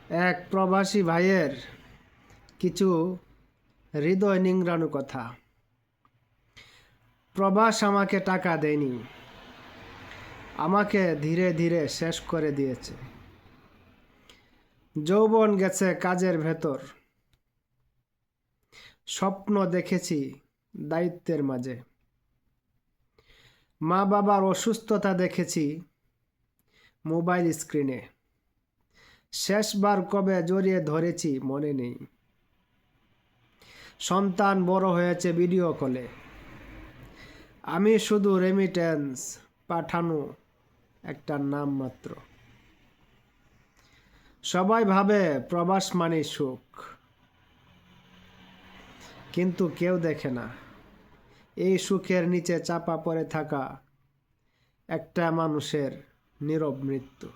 এক প্রবাসী ভাইয়ের কিছু হৃদয় নিংড়ানো কথা। প্রবাস আমাকে টাকা দেয়নি, আমাকে ধীরে ধীরে শেষ করে দিয়েছে। যৌবন গেছে কাজের ভেতর, স্বপ্ন দেখেছি দায়িত্বের মাঝে। মা বাবার অসুস্থতা দেখেছি মোবাইল স্ক্রিনে, শেষবার কবে জড়িয়ে ধরেছি মনে নেই। সন্তান বড় হয়েছে ভিডিও কলে, আমি শুধু রেমিটেন্স পাঠানো একটা নাম মাত্র। সবাই ভাবে প্রবাস মানে সুখ, কিন্তু কেউ দেখে না এই সুখের নিচে চাপা পড়ে থাকা একটা মানুষের নীরব মৃত্যু।